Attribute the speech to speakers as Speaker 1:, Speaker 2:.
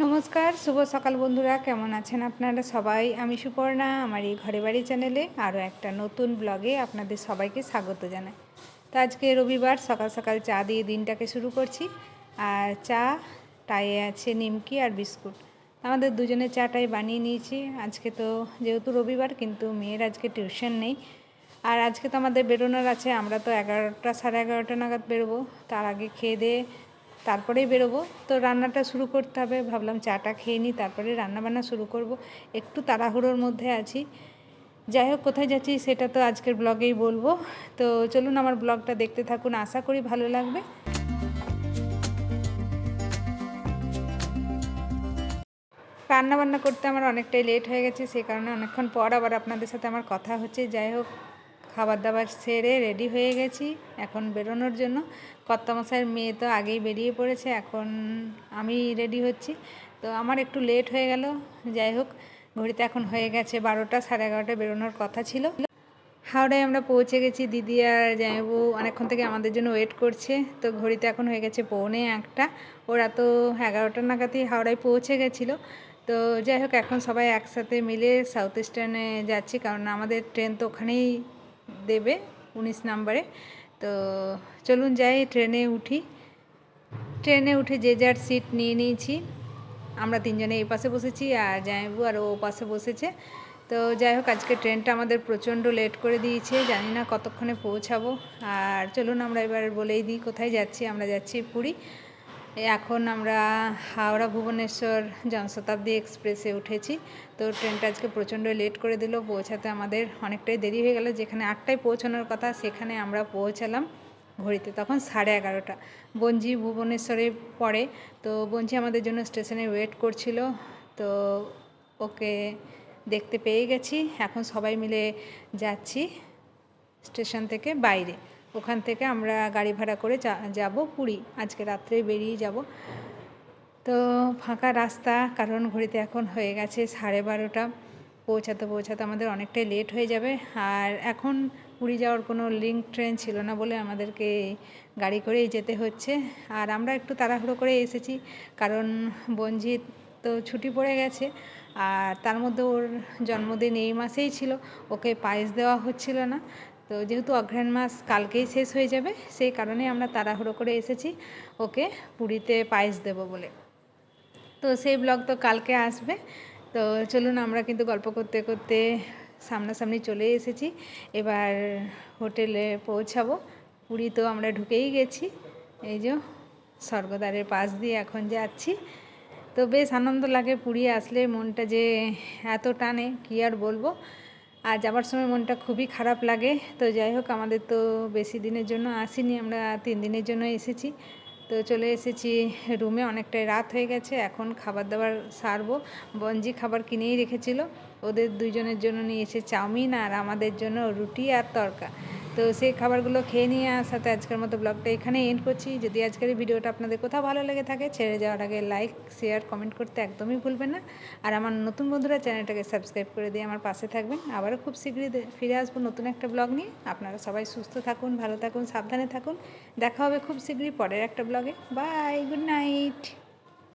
Speaker 1: নমস্কার, শুভ সকাল বন্ধুরা। কেমন আছেন আপনারা সবাই? আমি সুপর্ণা, আমার এই ঘরে বাড়ি চ্যানেলে আরও একটা নতুন ব্লগে আপনাদের সবাইকে স্বাগত জানাই। তো আজকে রবিবার, সকাল সকাল চা দিয়ে দিনটাকে শুরু করছি। আর টায়ে আছে নিমকি আর বিস্কুট। আমাদের দুজনের চাটাই বানিয়ে নিয়েছি। আজকে তো যেহেতু রবিবার, কিন্তু মেয়ের আজকে টিউশন নেই। আর আজকে তো আমাদের বেরোনোর আছে। আমরা তো 11টা সাড়ে 11টা নাগাদ বেরোবো। তার আগে খেয়ে দিয়ে তারপরেই বেরোবো। তো রান্নাটা শুরু করতে হবে। ভাবলাম চাটা খেয়ে নিই, তারপরে রান্নাবান্না শুরু করব। একটু তাড়াহুড়োর মধ্যে আছি। যাই হোক, কোথায় যাচ্ছি সেটা তো আজকের ব্লগেই বলবো। তো চলুন আমার ব্লগটা দেখতে থাকুন, আশা করি ভালো লাগবে। রান্নাবান্না করতে আমার অনেকটাই লেট হয়ে গেছে, সেই কারণে অনেকক্ষণ পর আবার আপনাদের সাথে আমার কথা হচ্ছে। যাই হোক, খাবার দাবার সেরে রেডি হয়ে গেছি এখন বেরোনোর জন্য। কর্তামশাইয়ের মেয়ে তো আগেই বেরিয়ে পড়েছে, এখন আমি রেডি হচ্ছি। তো আমার একটু লেট হয়ে গেল। যাই হোক, ঘড়িতে এখন হয়ে গেছে 12টা, সাড়ে 11টায় বেরোনোর কথা ছিল। হাওড়ায় আমরা পৌঁছে গেছি। দিদি আর জামাইবাবু অনেকক্ষণ থেকে আমাদের জন্য ওয়েট করছে। তো ঘড়িতে এখন হয়ে গেছে 1:45। ওরা তো 11টা নাগাদই হাওড়ায় পৌঁছে গেছিলো। তো যাই হোক, এখন সবাই একসাথে মিলে সাউথ ইস্টার্নে যাচ্ছি, কারণ আমাদের ট্রেন তো ওখানেই দেবে 19 নম্বরে। তো চলুন যাই, ট্রেনে উঠি। ট্রেনে উঠে যে যার সিট নিয়ে নিয়েছি। আমরা তিনজনে এই পাশে বসেছি, আর জামাইবাবু আর ও পাশে বসেছে। তো যাই হোক, আজকে ট্রেনটা আমাদের প্রচণ্ড লেট করে দিয়েছে, জানি না কতক্ষণে পৌঁছাবো। আর চলুন আমরা এবার বলেই দিই কোথায় যাচ্ছি। আমরা যাচ্ছি পুরী। এখন আমরা হাওড়া ভুবনেশ্বর জনশতাব্দী এক্সপ্রেসে উঠেছি। তো ট্রেনটা আজকে প্রচণ্ড লেট করে দিল, পৌঁছাতে আমাদের অনেকটাই দেরি হয়ে গেল। যেখানে 8টায় পৌঁছানোর কথা, সেখানে আমরা পৌঁছালাম ঘড়িতে তখন 11:30। বঞ্জি ভুবনেশ্বরে পড়ে। তো বঞ্জি আমাদের জন্য স্টেশনে ওয়েট করছিল। তো ওকে দেখতে পেয়ে গেছি। এখন সবাই মিলে যাচ্ছি স্টেশন থেকে বাইরে। ওখান থেকে আমরা গাড়ি ভাড়া করে যাব পুরী। আজকে রাত্রেই বেরিয়ে যাব। তো ফাঁকা রাস্তা, কারণ ঘড়িতে এখন হয়ে গেছে 12:30। পৌঁছাতে পৌঁছাতে আমাদের অনেকটাই লেট হয়ে যাবে। আর এখন পুরী যাওয়ার কোনো লিঙ্ক ট্রেন ছিল না বলে আমাদেরকে গাড়ি করেই যেতে হচ্ছে। আর আমরা একটু তাড়াহুড়ো করে এসেছি, কারণ বঞ্জিত তো ছুটি পড়ে গেছে। আর তার মধ্যে ওর জন্মদিন এই মাসেই ছিল, ওকে পায়েস দেওয়া হচ্ছিল না। তো যেহেতু অঘ্রাণ মাস কালকেই শেষ হয়ে যাবে, সেই কারণে আমরা তাড়াহুড়ো করে এসেছি ওকে পুরীতে পায়েস দেবো বলে। তো সেই ব্লগ তো কালকে আসবে। তো চলুন, আমরা কিন্তু গল্প করতে করতে সামনাসামনি চলে এসেছি। এবার হোটেলে পৌঁছাবো। পুরী তো আমরা ঢুকেই গেছি। এই যে স্বর্গদ্বারের পাশ দিয়ে এখন যাচ্ছি। তো বেশ আনন্দ লাগে পুরী আসলে, মনটা যে এত টানে কী আর বলবো। আর যাবার সময় মনটা খুবই খারাপ লাগে। তো যাই হোক, আমাদের তো বেশি দিনের জন্য আসিনি, আমরা 3 দিনের জন্য এসেছি। তো চলে এসেছি রুমে, অনেকটাই রাত হয়ে গেছে। এখন খাবার দাবার সারবো। বঞ্জি খাবার কিনেই রেখেছিল, ওদের দুইজনের জন্য নিয়েছে চাউমিন, আর আমাদের জন্য রুটি আর তড়কা। তো সেই খাবারগুলো খেয়ে নিয়ে সাথে আজকের মতো ব্লগটা এখানে এন্ড করছি। যদি আজকের এই ভিডিওটা আপনাদের কোথাও ভালো লেগে থাকে, ছেড়ে যাওয়ার আগে লাইক, শেয়ার, কমেন্ট করতে একদমই ভুলবেন না। আর আমার নতুন বন্ধুরা চ্যানেলটাকে সাবস্ক্রাইব করে দিয়ে আমার পাশে থাকবেন। আবারও খুব শীঘ্রই ফিরে আসবো নতুন একটা ব্লগ নিয়ে। আপনারা সবাই সুস্থ থাকুন, ভালো থাকুন, সাবধানে থাকুন। দেখা হবে খুব শীঘ্রই পরের একটা ব্লগে। Bye, good night.